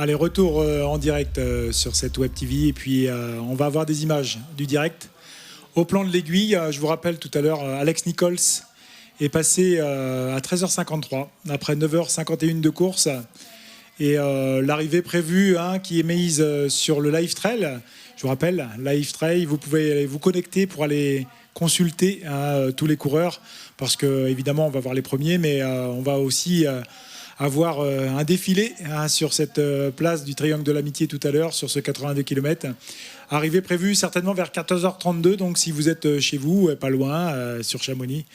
Allez, retour en direct sur cette Web TV et puis on va avoir des images du direct. Au plan de l'aiguille, je vous rappelle tout à l'heure, Alex Nichols est passé à 13h53 après 9h51 de course et l'arrivée prévue qui est mise sur le Live Trail. Je vous rappelle, Live Trail, vous pouvez vous connecter pour aller consulter tous les coureurs parce que évidemment on va voir les premiers, mais on va aussi avoir un défilé sur cette place du Triangle de l'Amitié tout à l'heure, sur ce 82 km. Arrivée prévue certainement vers 14h32, donc si vous êtes chez vous, pas loin, sur Chamonix,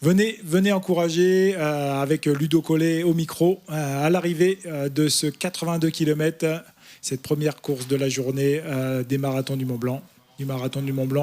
venez encourager avec Ludo Collet au micro à l'arrivée de ce 82 km, cette première course de la journée des marathons du Mont-Blanc.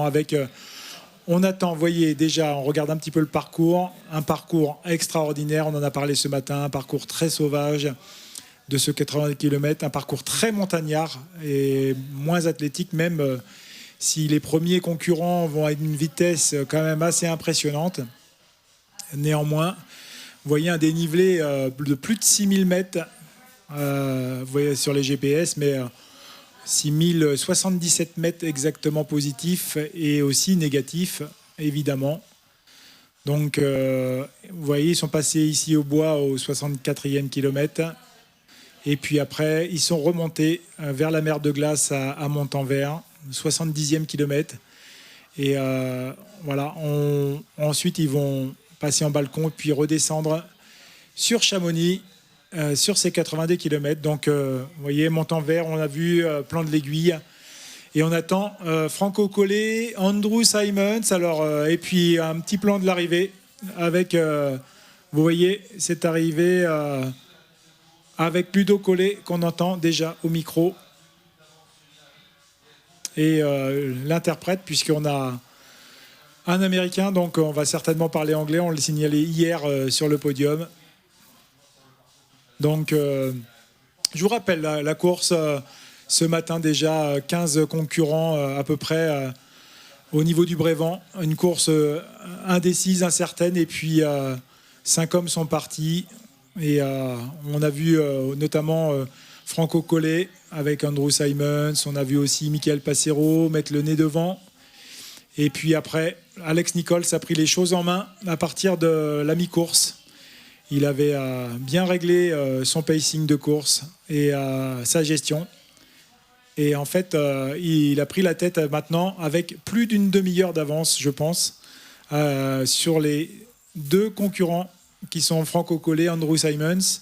Avec... on attend, vous voyez déjà, on regarde un petit peu le parcours, un parcours extraordinaire, on en a parlé ce matin, un parcours très sauvage de ce 80 km, un parcours très montagnard et moins athlétique, même si les premiers concurrents vont à une vitesse quand même assez impressionnante. Néanmoins, vous voyez un dénivelé de plus de 6000 mètres, vous voyez sur les GPS, mais... 6077 mètres exactement positifs et aussi négatifs, évidemment. Donc, vous voyez, ils sont passés ici au bois au 64e kilomètre. Et puis après, ils sont remontés vers la mer de glace à Montanvert, 70e kilomètre. Et voilà, ensuite, ils vont passer en balcon et puis redescendre sur Chamonix, sur ces 82 km. Donc, vous voyez, Montanvert, on a vu plan de l'aiguille. Et on attend Franco Collet, Andrew Simons. Alors, et puis, un petit plan de l'arrivée avec, vous voyez, cette arrivée avec Ludo Collet qu'on entend déjà au micro. Et l'interprète, puisqu'on a un Américain, donc on va certainement parler anglais. On l'a signalé hier sur le podium. Donc, je vous rappelle la course ce matin déjà, 15 concurrents à peu près au niveau du Brévent. Une course indécise, incertaine, et puis 5 hommes sont partis. Et on a vu notamment Franco Collet avec Andrew Simons. On a vu aussi Michael Passero mettre le nez devant. Et puis après, Alex Nichols a pris les choses en main à partir de la mi-course. Il avait bien réglé son pacing de course et sa gestion. Et en fait, il a pris la tête maintenant avec plus d'une demi-heure d'avance, je pense, sur les deux concurrents qui sont Franco Collet, Andrew Simons.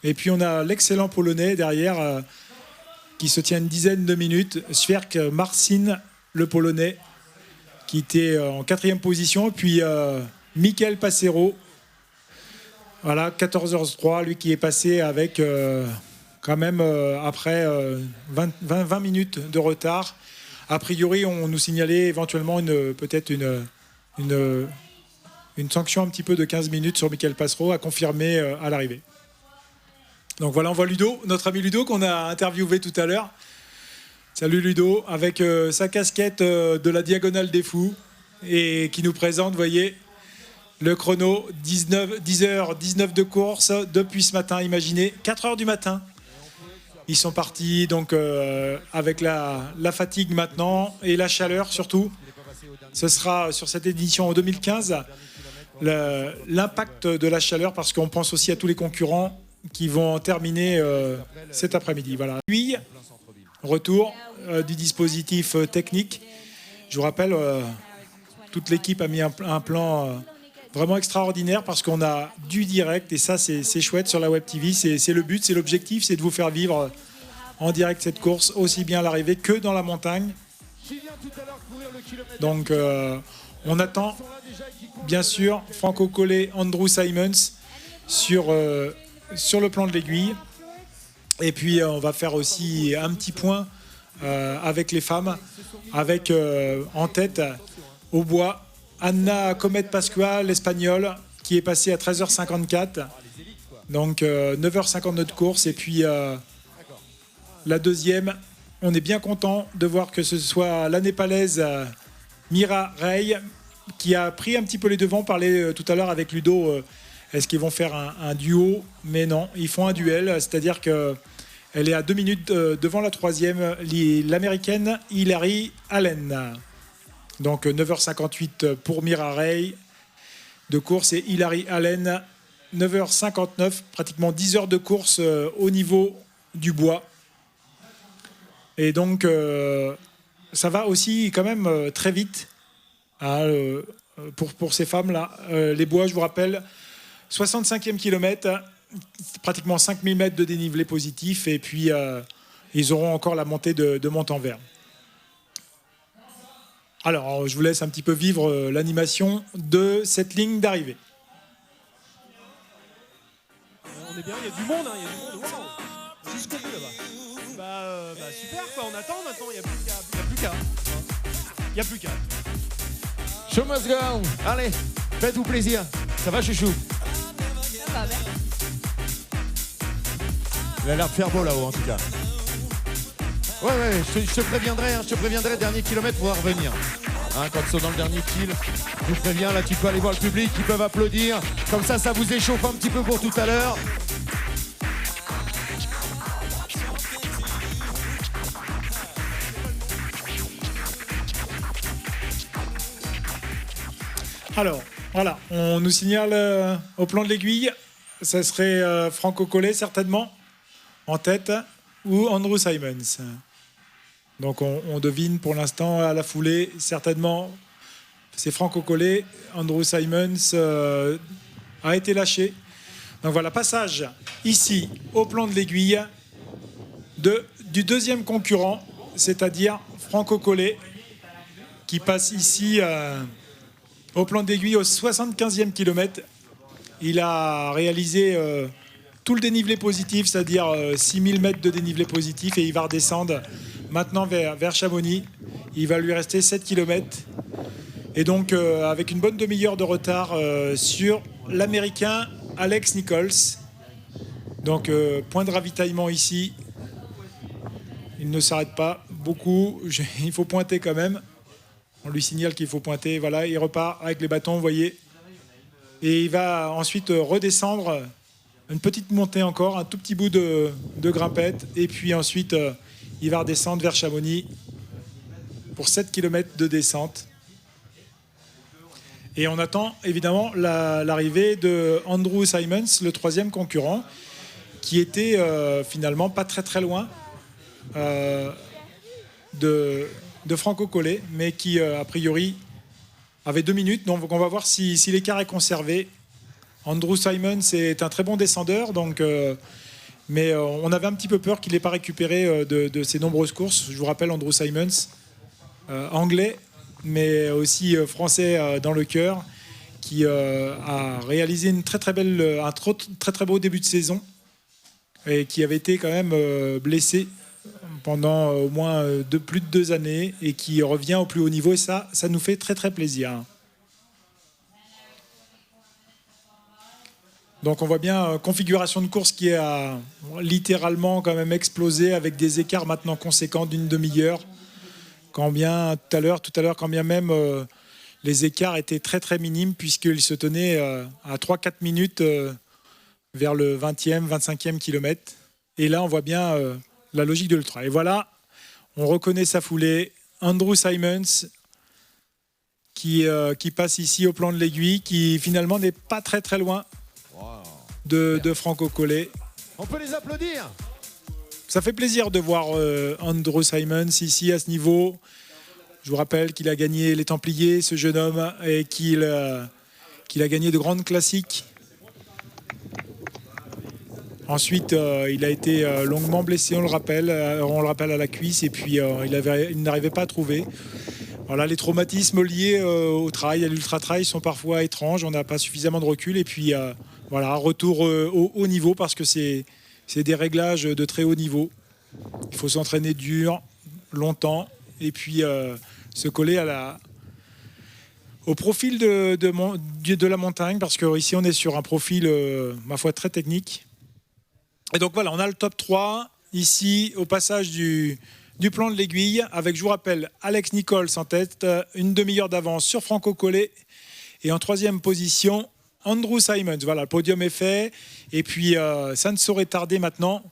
Et puis on a l'excellent Polonais derrière qui se tient une dizaine de minutes. Świerk Marcin, le Polonais, qui était en 4e position. Et puis Michael Passero, voilà, 14h03, lui qui est passé avec quand même après 20 minutes de retard. A priori, on nous signalait éventuellement peut-être une sanction un petit peu de 15 minutes sur Michael Passero à confirmer à l'arrivée. Donc voilà, on voit Ludo, notre ami Ludo qu'on a interviewé tout à l'heure. Salut Ludo, avec sa casquette de la Diagonale des Fous et qui nous présente, vous voyez, le chrono, 10h19 de course depuis ce matin, imaginez, 4h du matin. Ils sont partis donc avec la fatigue maintenant et la chaleur surtout. Ce sera sur cette édition en 2015 l'impact de la chaleur parce qu'on pense aussi à tous les concurrents qui vont terminer cet après-midi. Voilà. Puis, retour du dispositif technique. Je vous rappelle, toute l'équipe a mis un plan... vraiment extraordinaire parce qu'on a du direct et ça c'est chouette sur la Web TV, c'est le but, c'est l'objectif, c'est de vous faire vivre en direct cette course aussi bien à l'arrivée que dans la montagne. Donc on attend bien sûr Franco Collet, Andrew Simons sur le plan de l'aiguille et puis on va faire aussi un petit point avec les femmes avec en tête au bois Anna Comet Pascual, l'espagnole, qui est passée à 13h54. Donc 9h59 de course. Et puis la deuxième, on est bien content de voir que ce soit la népalaise Mira Rey qui a pris un petit peu les devants. On parlait tout à l'heure avec Ludo, est-ce qu'ils vont faire un duo? Mais non, ils font un duel, c'est-à-dire qu'elle Elle est à 2 minutes devant la troisième, l'américaine Hilary Allen. Donc 9h58 pour Mira Ray de course et Hilary Allen 9h59, pratiquement 10 heures de course au niveau du bois. Et donc ça va aussi quand même très vite pour ces femmes-là. Les bois, je vous rappelle, 65e kilomètre, pratiquement 5000 mètres de dénivelé positif, et puis ils auront encore la montée de Montanvert. Alors, je vous laisse un petit peu vivre l'animation de cette ligne d'arrivée. On est bien, il y a du monde, il y a du monde. Wow. Jusqu'au bout là-bas. Super, quoi. On attend maintenant, il n'y a plus qu'à. Il n'y a plus qu'à. Show must go. Allez, faites-vous plaisir. Ça va, chouchou? Ça va, merci. Il a l'air de faire beau là-haut, en tout cas. Ouais, je te préviendrai, dernier kilomètre, pour revenir. Quand ils sont dans le dernier kill, je vous préviens, là, tu peux aller voir le public, ils peuvent applaudir. Comme ça vous échauffe un petit peu pour tout à l'heure. Alors, voilà, on nous signale au plan de l'aiguille, ça serait Franco Collet certainement en tête ou Andrew Simons. Donc on devine pour l'instant à la foulée, certainement c'est Franco Collet. Andrew Simons a été lâché. Donc voilà, passage ici au plan de l'aiguille du deuxième concurrent, c'est-à-dire Franco Collet, qui passe ici au plan d'aiguille au 75e kilomètre. Il a réalisé tout le dénivelé positif, c'est-à-dire 6000 mètres de dénivelé positif, et il va redescendre maintenant vers Chamonix. Il va lui rester 7 km. Et donc, avec une bonne demi-heure de retard sur l'Américain Alex Nichols. Donc, point de ravitaillement ici. Il ne s'arrête pas beaucoup. Il faut pointer quand même. On lui signale qu'il faut pointer. Voilà, il repart avec les bâtons, vous voyez. Et il va ensuite redescendre une petite montée encore, un tout petit bout de grimpette. Et puis ensuite, il va redescendre vers Chamonix pour 7 km de descente. Et on attend évidemment l'arrivée de Andrew Simons, le troisième concurrent, qui était finalement pas très loin de Franco Collet, mais qui a priori avait 2 minutes. Donc on va voir si l'écart est conservé. Andrew Simons est un très bon descendeur, donc, mais on avait un petit peu peur qu'il n'ait pas récupéré de ses nombreuses courses. Je vous rappelle, Andrew Simons, anglais, mais aussi français dans le cœur, qui a réalisé un très beau début de saison et qui avait été quand même blessé pendant au moins plus de 2 années et qui revient au plus haut niveau, et ça nous fait très plaisir. Donc on voit bien configuration de course qui a littéralement quand même explosé, avec des écarts maintenant conséquents d'une demi-heure. Quand bien tout à l'heure, quand bien même les écarts étaient très minimes, puisqu'ils se tenaient à 3-4 minutes vers le 20e, 25e kilomètre. Et là, on voit bien la logique de l'ultra. Et voilà, on reconnaît sa foulée. Andrew Simons qui passe ici au plan de l'aiguille, qui finalement n'est pas très loin de Franco Collet. On peut les applaudir. Ça fait plaisir de voir Andrew Simons ici à ce niveau. Je vous rappelle qu'il a gagné les Templiers, ce jeune homme, et qu'il a gagné de grandes classiques. Ensuite, il a été longuement blessé, on le rappelle à la cuisse, et puis il n'arrivait pas à trouver. Voilà, les traumatismes liés au trail, à l'ultra-trail, sont parfois étranges. On n'a pas suffisamment de recul, et puis voilà, retour au haut niveau, parce que c'est des réglages de très haut niveau. Il faut s'entraîner dur, longtemps, et puis se coller au profil de la montagne, parce qu'ici on est sur un profil, ma foi, très technique. Et donc voilà, on a le top 3 ici au passage du plan de l'aiguille, avec, je vous rappelle, Alex Nichols en tête, une demi-heure d'avance sur Franco Collet, et en troisième position, Andrew Simons. Voilà, le podium est fait, et puis ça ne saurait tarder maintenant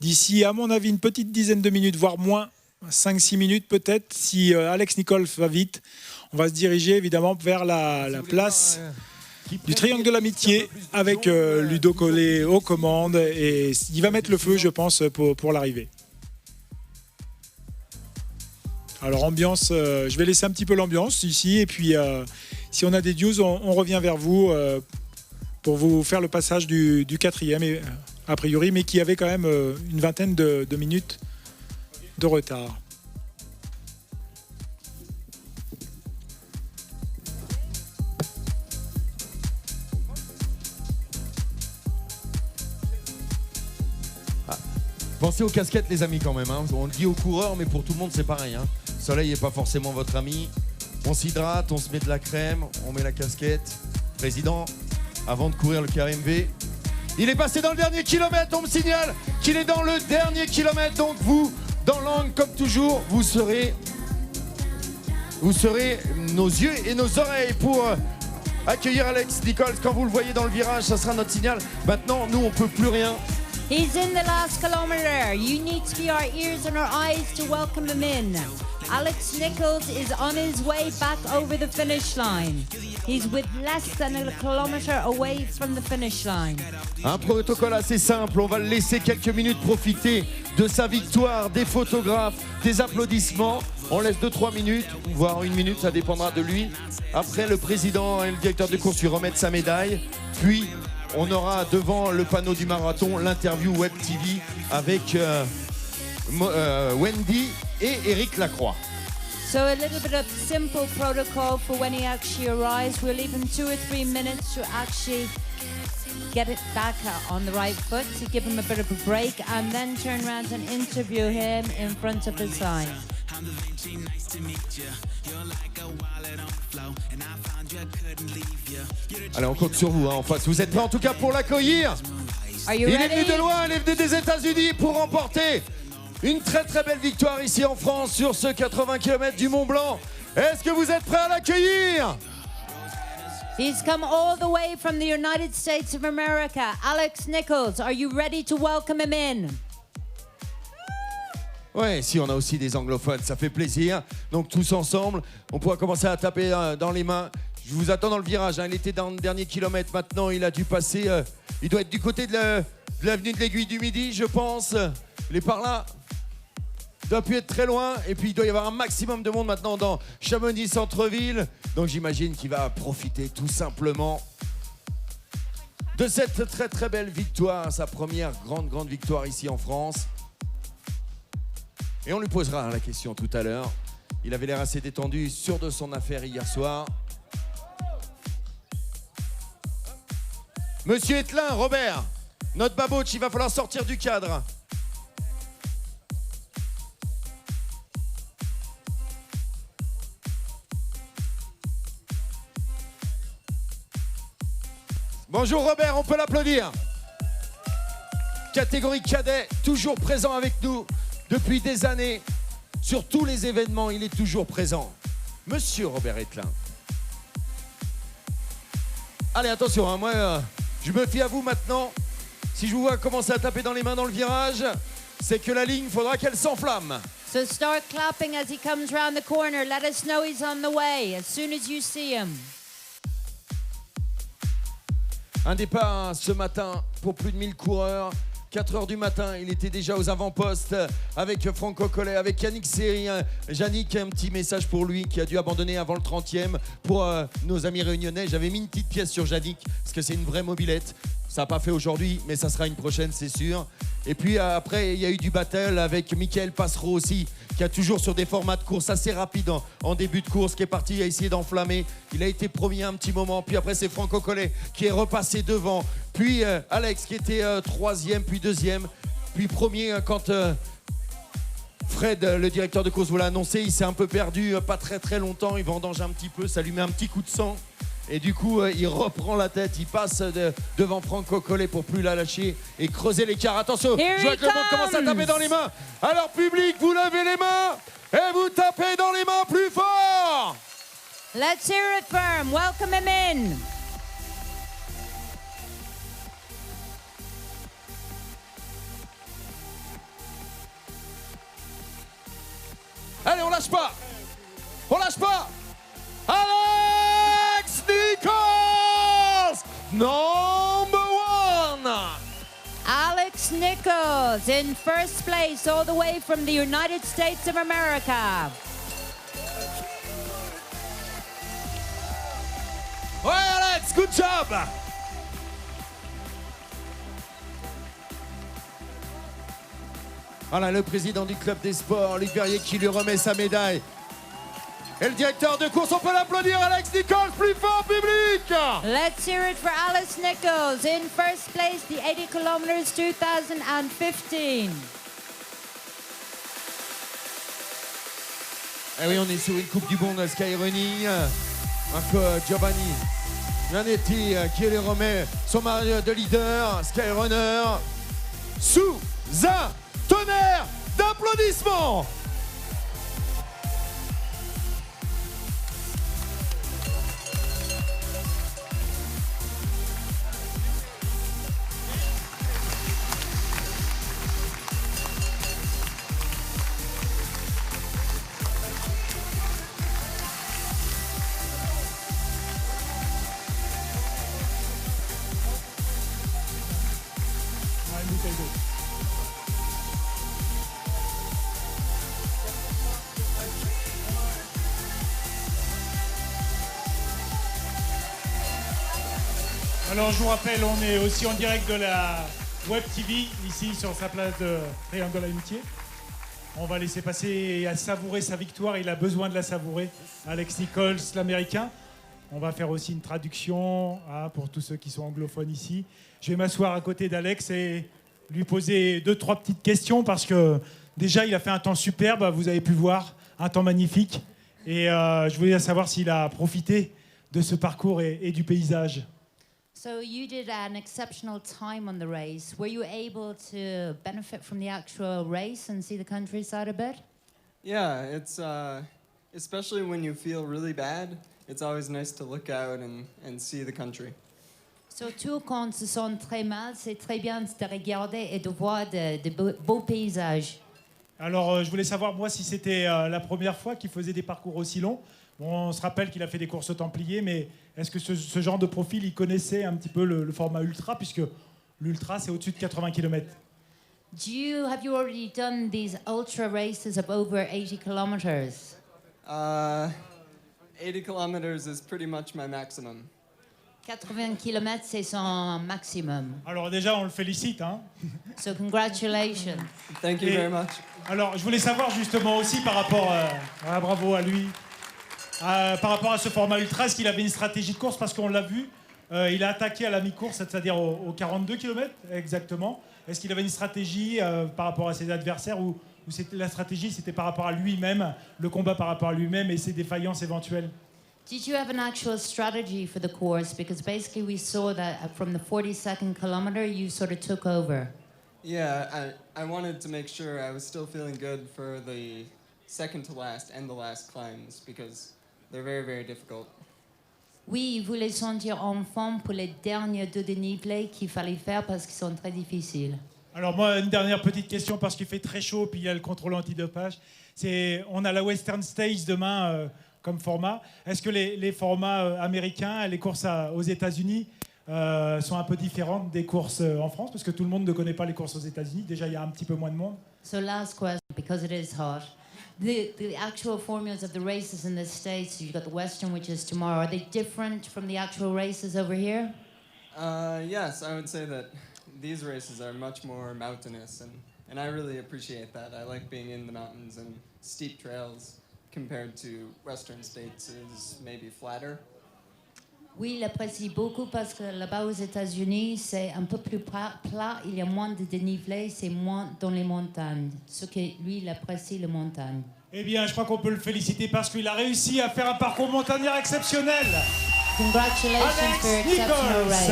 d'ici, à mon avis, une petite dizaine de minutes, voire moins, 5-6 minutes peut-être. Si Alex Nicol va vite, on va se diriger évidemment vers la place du Triangle de l'Amitié avec Ludo Collet aux commandes. Et il va mettre le feu, je pense, pour l'arrivée. Alors ambiance, je vais laisser un petit peu l'ambiance ici. Et puis, si on a des news, on revient vers vous pour vous faire le passage du 4e, a priori, mais qui avait quand même une vingtaine de minutes de retard. Pensez aux casquettes, les amis, quand même. Hein. On le dit aux coureurs, mais pour tout le monde, c'est pareil. Hein. Le soleil n'est pas forcément votre ami. On s'hydrate, on se met de la crème, on met la casquette. Président, avant de courir le KMV, il est passé dans le dernier kilomètre. On me signale qu'il est dans le dernier kilomètre. Donc vous, dans l'angle, comme toujours, vous serez nos yeux et nos oreilles pour accueillir Alex Nicol. Quand vous le voyez dans le virage, ça sera notre signal. Maintenant, nous, on ne peut plus rien. He's in the last kilometer. You need to be our ears and our eyes to welcome him in. Alex Nicol is on his way back over the finish line. He's with less than a kilometer away from the finish line. Un protocole assez simple, on va le laisser quelques minutes profiter de sa victoire, des photographes, des applaudissements. On laisse 2-3 minutes, voire 1 minute, ça dépendra de lui. Après, le président et le directeur de course lui remettent sa médaille. Puis, on aura devant le panneau du marathon l'interview Web TV avec Wendy et Eric Lacroix. So a little bit of simple protocol for when he actually arrives. We'll leave him 2 or 3 minutes to actually get it back on the right foot, to give him a bit of a break, and then turn around and interview him in front of his line. Allez, on compte sur vous, hein, en face. Vous êtes prêts en tout cas pour l'accueillir? Il est venu de loin, il est venu des États-Unis pour remporter une très très belle victoire ici en France sur ce 80 km du Mont Blanc. Est-ce que vous êtes prêts à l'accueillir? He's come all the way from the United States of America. Alex Nicol, are you ready to welcome him in? Ouais, si on a aussi des anglophones, ça fait plaisir. Donc tous ensemble, on pourra commencer à taper dans les mains. Je vous attends dans le virage, hein. Il était dans le dernier kilomètre, maintenant il a dû passer, il doit être du côté de l'avenue de l'Aiguille du Midi, je pense. Il est par là. Il doit plus être très loin. Et puis il doit y avoir un maximum de monde maintenant dans Chamonix Centre-Ville. Donc j'imagine qu'il va profiter tout simplement de cette très très belle victoire, sa première grande victoire ici en France. Et on lui posera la question tout à l'heure. Il avait l'air assez détendu, sûr de son affaire hier soir. Monsieur Etlin, Robert, notre babouche, il va falloir sortir du cadre. Bonjour Robert, on peut l'applaudir. Catégorie cadet, toujours présent avec nous depuis des années. Sur tous les événements, il est toujours présent. Monsieur Robert Etlin. Allez, attention, hein, moi, je me fie à vous maintenant. Si je vous vois commencer à taper dans les mains dans le virage, c'est que la ligne, il faudra qu'elle s'enflamme. So start clapping as he comes round the corner. Let us know he's on the way as soon as you see him. Un départ ce matin pour plus de 1000 coureurs. 4 heures du matin, il était déjà aux avant-postes avec Franco Collet, avec Yannick Seri. Yannick, un petit message pour lui qui a dû abandonner avant le 30e. Pour nos amis réunionnais, j'avais mis une petite pièce sur Yannick parce que c'est une vraie mobilette. Ça n'a pas fait aujourd'hui, mais ça sera une prochaine, c'est sûr. Et puis après, il y a eu du battle avec Michael Passereau aussi, qui a toujours sur des formats de course assez rapides en début de course, qui est parti à essayer d'enflammer. Il a été premier un petit moment, puis après c'est Franco Collet qui est repassé devant. Puis Alex qui était 3e, puis 2e, puis premier quand Fred, le directeur de course, vous l'a annoncé. Il s'est un peu perdu, pas très longtemps, il vendange un petit peu, ça lui met un petit coup de sang. Et du coup, il reprend la tête, il passe devant Franco Collet pour plus la lâcher et creuser l'écart. Attention, je vois que le monde commence à taper dans les mains. Alors public, vous levez les mains et vous tapez dans les mains plus fort. Let's hear it for him. Welcome him in. Nichols in first place, all the way from the United States of America. Ouais, Alex, good job. Voilà le président du club des sports, Luc Verrier, qui lui remet sa médaille. Et le directeur de course, on peut l'applaudir, Alex Nichols, plus fort, public. Let's hear it for Alex Nichols in first place, the 80 kilometers 2015. Eh oui, on est sur une Coupe du Monde Skyrunning. Marco Giovanni Gianetti qui lui remet son mari de leader, Skyrunner, sous un tonnerre d'applaudissements. Alors je vous rappelle, on est aussi en direct de la Web TV, ici sur sa place de Triangle Amitié. On va laisser passer et à savourer sa victoire, il a besoin de la savourer. Alex Nichols, l'Américain. On va faire aussi une traduction pour tous ceux qui sont anglophones ici. Je vais m'asseoir à côté d'Alex et lui poser 2-3 petites questions parce que déjà il a fait un temps superbe, vous avez pu voir, un temps magnifique. Et je voulais savoir s'il a profité de ce parcours et du paysage. So you did an exceptional time on the race. Were you able to benefit from the actual race and see the countryside a bit? Yeah, it's especially when you feel really bad, it's always nice to look out and see the country. Surtout quand on se sent très mal, c'est très bien de regarder et de voir de beaux paysages. Alors je voulais savoir moi si c'était la première fois qu'il faisait des parcours aussi longs. Bon, on se rappelle qu'il a fait des courses aux Templiers, mais est-ce que ce genre de profil, il connaissait un petit peu le format ultra, puisque l'ultra, c'est au-dessus de 80 km. Have you already done these ultra races of over 80 kilometers? 80 kilometers is pretty much my maximum. 80 km, c'est son maximum. Alors déjà, on le félicite. Hein. So congratulations. Thank you very much. Alors, je voulais savoir justement aussi par rapport bravo à lui. Par rapport à ce format ultra, est-ce qu'il avait une stratégie de course? Parce qu'on l'a vu, il a attaqué à la mi-course, c'est-à-dire aux 42 km exactement. Est-ce qu'il avait une stratégie par rapport à ses adversaires ou la stratégie c'était par rapport à lui-même, le combat par rapport à lui-même et ses défaillances éventuelles? Did you have an actual strategy for the course? Because basically we saw that from the 42nd kilometer you sort of took over. Yeah, I wanted to make sure I was still feeling good for the second to last and the last climbs because they're very, very difficult. Oui, il voulait sentir en forme pour les derniers deux dénivelés qu'il fallait faire parce qu'ils sont très difficiles. Alors moi, une dernière petite question parce qu'il fait très chaud puis il y a le contrôle antidopage. On a la Western States demain comme format. Est-ce que les formats américains, les courses aux États-Unis sont un peu différentes des courses en France? Parce que tout le monde ne connaît pas les courses aux États-Unis. Déjà, il y a un petit peu moins de monde. So last question, because it is hot. The actual formulas of the races in the States, you've got the Western, which is tomorrow. Are they different from the actual races over here? Yes, I would say that these races are much more mountainous, and I really appreciate that. I like being in the mountains and steep trails compared to Western States is maybe flatter. Oui, il apprécie beaucoup parce que là-bas aux États-Unis, c'est un peu plus plat, il y a moins de dénivelé, c'est moins dans les montagnes. Ce que lui, il apprécie les montagnes. Eh bien, je crois qu'on peut le féliciter parce qu'il a réussi à faire un parcours montagnard exceptionnel. Congratulations for your exceptional race,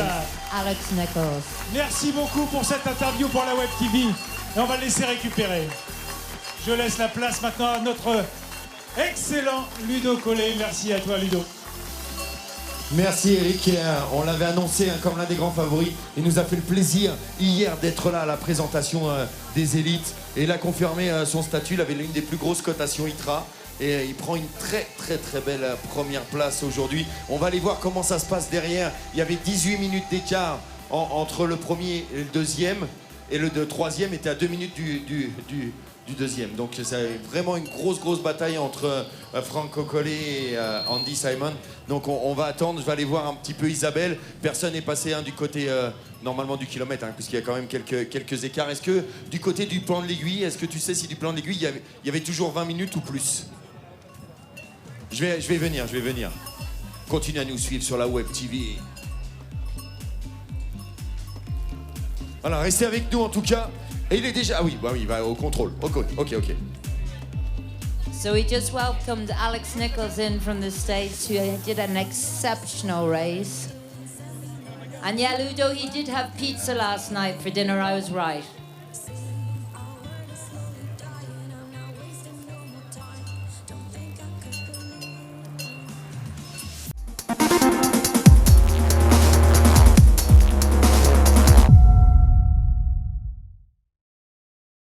Alex Nichols. Merci beaucoup pour cette interview pour la Web TV. Et on va le laisser récupérer. Je laisse la place maintenant à notre excellent Ludo Collet. Merci à toi, Ludo. Merci Eric, on l'avait annoncé comme l'un des grands favoris. Il nous a fait le plaisir hier d'être là à la présentation des élites. Et il a confirmé son statut, il avait l'une des plus grosses cotations ITRA. Et il prend une très belle première place aujourd'hui. On va aller voir comment ça se passe derrière. Il y avait 18 minutes d'écart entre le premier et le deuxième. et le troisième était à 2 minutes du deuxième. Donc c'est vraiment une grosse bataille entre Franco Collet et Andy Simon. Donc on va attendre, je vais aller voir un petit peu Isabelle. Personne n'est passé du côté normalement du kilomètre, puisqu'il y a quand même quelques écarts. Est-ce que du côté du plan de l'aiguille, est-ce que tu sais si du plan de l'aiguille il y avait toujours 20 minutes ou plus? Je vais venir. Continuez à nous suivre sur la Web TV. Voilà, restez avec nous en tout cas. Et il est déjà... Ah oui, il va au contrôle. Ok. So we just welcomed Alex Nichols in from the States, who did an exceptional race. And yeah, Ludo, he did have pizza last night for dinner, I was right.